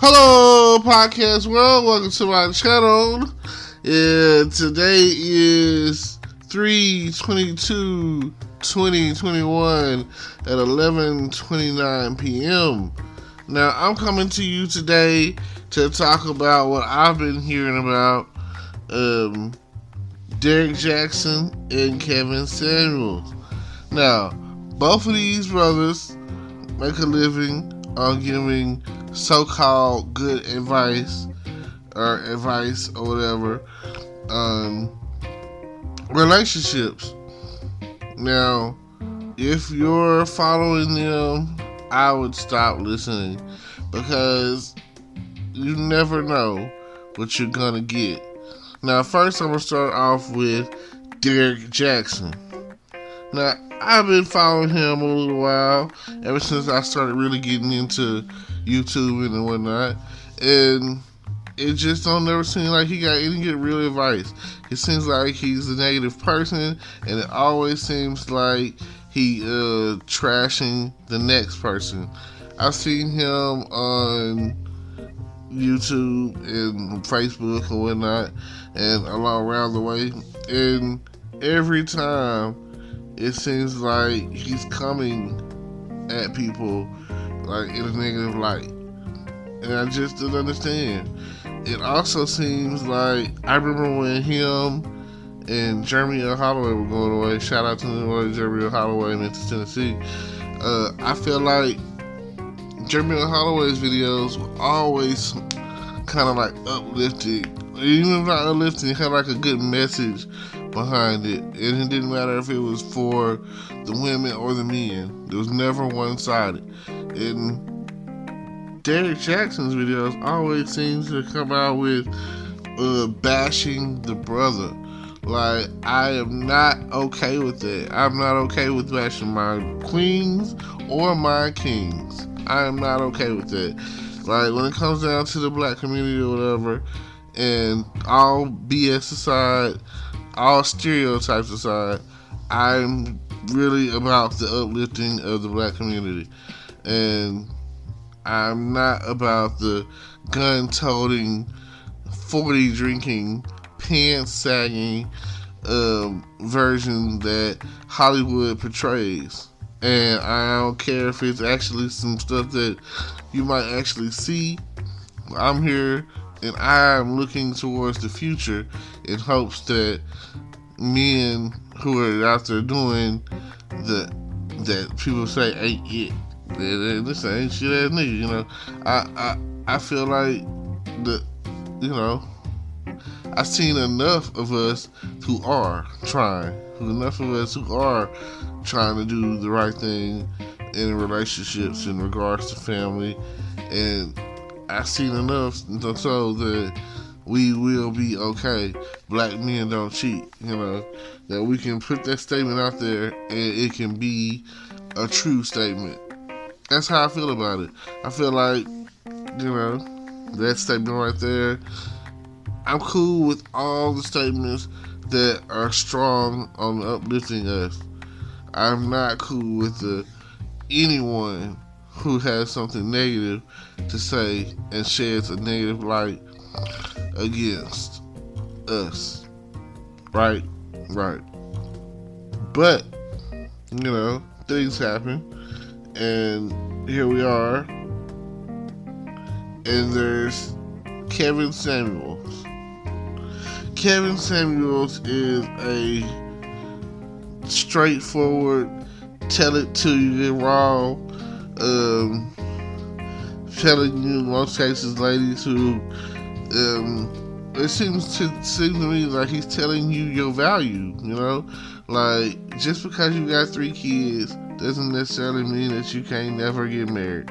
Hello, podcast world. Welcome to my channel. Today is 3/22/2021 at 11:29 p.m. Now, I'm coming to you today to talk about what I've been hearing about Derrick Jaxn and Kevin Samuels. Now, both of these brothers make a living on giving so-called good advice or whatever on relationships. Now, if you're following them, I would stop listening because you never know what you're gonna get. Now, first I'm gonna start off with Derrick Jaxn. Now, I've been following him a little while, ever since I started really getting into YouTube and whatnot, and it just don't never seem like he got any good real advice. It seems like he's a negative person, and it always seems like he trashing the next person. I've seen him on YouTube and Facebook and whatnot, and all around the way, and every time it seems like he's coming at people like in a negative light, and I just don't understand. It also seems like I remember when him and Jeremy Holloway were going away. Shout out to Jeremy Holloway in Memphis, Tennessee. I feel like Jeremy Holloway's videos were always kind of like uplifting, even if not uplifting, it had like a good message behind it, and it didn't matter if it was for the women or the men. It was never one-sided. And Derrick Jaxn's videos always seems to come out with bashing the brother. Like, I am not okay with that. I'm not okay with bashing my queens or my kings. I am not okay with that. Like, when it comes down to the black community or whatever, and all BS aside, all stereotypes aside, I'm really about the uplifting of the black community. And I'm not about the gun-toting, 40 drinking, pants sagging version that Hollywood portrays. And I don't care if it's actually some stuff that you might actually see. I'm here and I'm looking towards the future in hopes that men who are out there doing that people say ain't it. This ain't shit ass nigga, you know. I feel like I've seen enough of us who are trying to do the right thing in relationships in regards to family, and I've seen enough so that we will be okay. Black men don't cheat, that we can put that statement out there and it can be a true statement. That's how I feel about it. I feel like, that statement right there, I'm cool with all the statements that are strong on uplifting us. I'm not cool with anyone who has something negative to say and sheds a negative light against us. Right. But, things happen, and here we are, and there's Kevin Samuels. Kevin Samuels is a straightforward, tell it to you raw, telling you in most cases, ladies, who it seems to me like he's telling you your value, like, just because you got 3 kids doesn't necessarily mean that you can't never get married.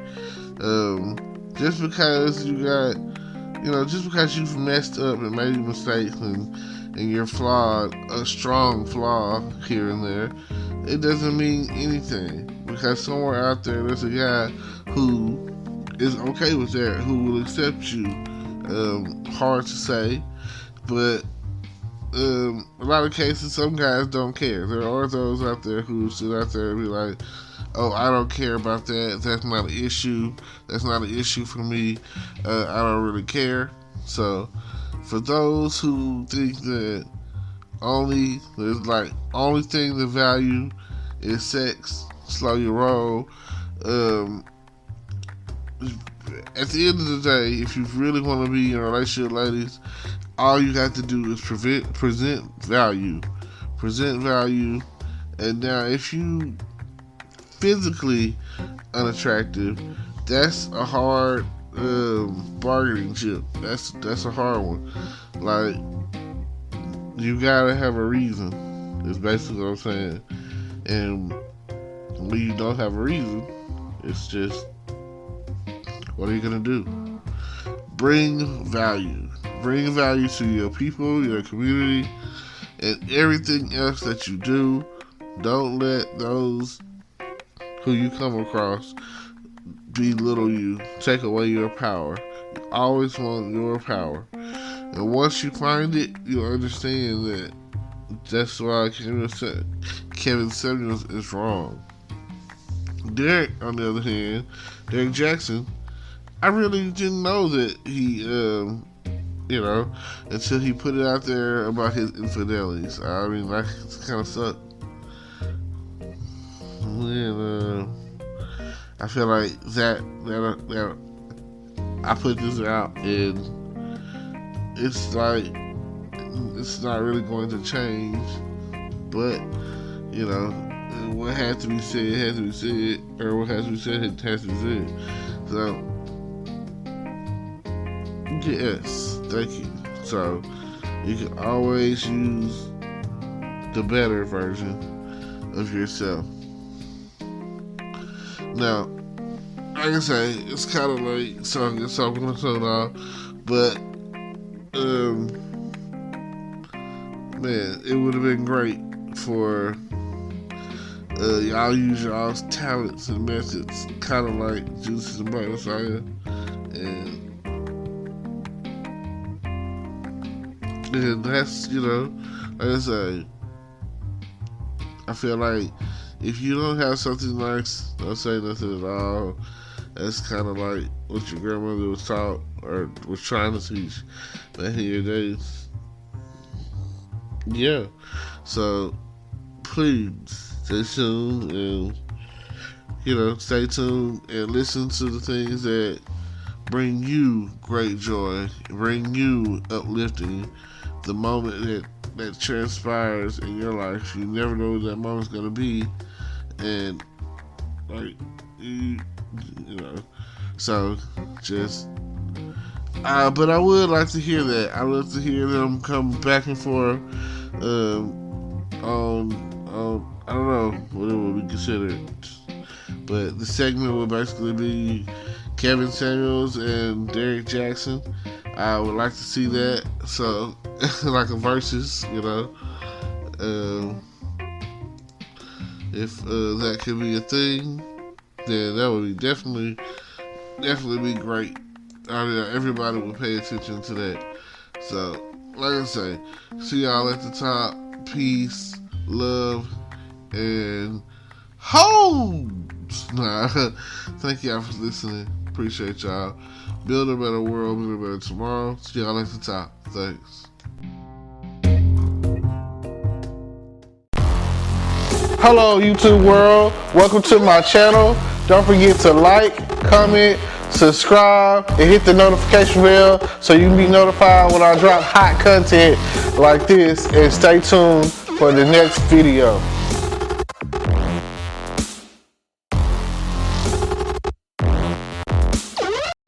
Just because you got, just because you've messed up and made mistakes and you're flawed, a strong flaw here and there, it doesn't mean anything, because somewhere out there there's a guy who is okay with that, who will accept you. Hard to say, but a lot of cases, some guys don't care. There are those out there who sit out there and be like, "Oh, I don't care about that. That's not an issue. That's not an issue for me. I don't really care." So, for those who think that only thing to value is sex, slow your roll. At the end of the day, if you really want to be in a relationship, ladies, all you have to do is present value. Present value. And now, if you physically unattractive, that's a hard bargaining chip. That's a hard one. Like, you gotta have a reason. Is basically what I'm saying. And when you don't have a reason, it's just, what are you gonna do? Bring value. Bring value to your people, your community, and everything else that you do. Don't let those who you come across belittle you, take away your power. You always want your power. And once you find it, you'll understand that that's why Kevin Samuels is wrong. Derrick, on the other hand, Derrick Jaxn, I really didn't know that he, until he put it out there about his infidelities. I mean, that kind of sucked. And I feel like that I put this out, and it's like, it's not really going to change, but what had to be said had to be said, or what has to be said has to be said. So yes, thank you. So you can always use the better version of yourself. Now, like I say, it's kind of late, so I'm gonna slow down. But man, it would have been great for y'all use y'all's talents and methods, kind of like Juice and Black Messiah, and that's, like I say, I feel like if you don't have something nice, don't say nothing at all. That's kind of like what your grandmother was taught or was trying to teach back in your days. Yeah. So please stay tuned and stay tuned and listen to the things that bring you great joy, bring you uplifting. The moment that transpires in your life, you never know what that moment's gonna be, and so just. But I would like to hear that. I would love to hear them come back and forth on I don't know what it would be considered, but the segment would basically be Kevin Samuels and Derrick Jaxn. I would like to see that. So like a versus, if that could be a thing, then that would be definitely be great. I mean, everybody would pay attention to that. So, like I say, see y'all at the top. Peace, love, and hoes. Thank y'all for listening. Appreciate y'all. Build a better world, build a better tomorrow. See y'all at the top. Thanks. Hello, YouTube world. Welcome to my channel. Don't forget to like, comment, subscribe, and hit the notification bell so you can be notified when I drop hot content like this. And stay tuned for the next video.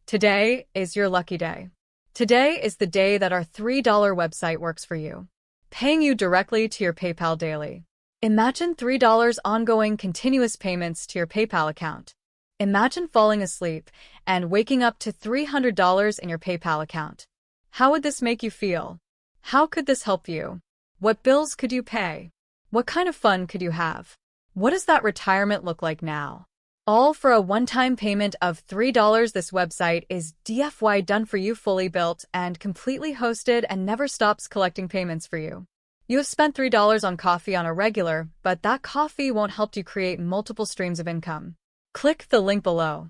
Today is your lucky day. Today is the day that our $3 website works for you, paying you directly to your PayPal daily. Imagine $3 ongoing continuous payments to your PayPal account. Imagine falling asleep and waking up to $300 in your PayPal account. How would this make you feel? How could this help you? What bills could you pay? What kind of fun could you have? What does that retirement look like now? All for a one-time payment of $3. This website is DFY done for you, fully built and completely hosted, and never stops collecting payments for you. You have spent $3 on coffee on a regular, but that coffee won't help you create multiple streams of income. Click the link below.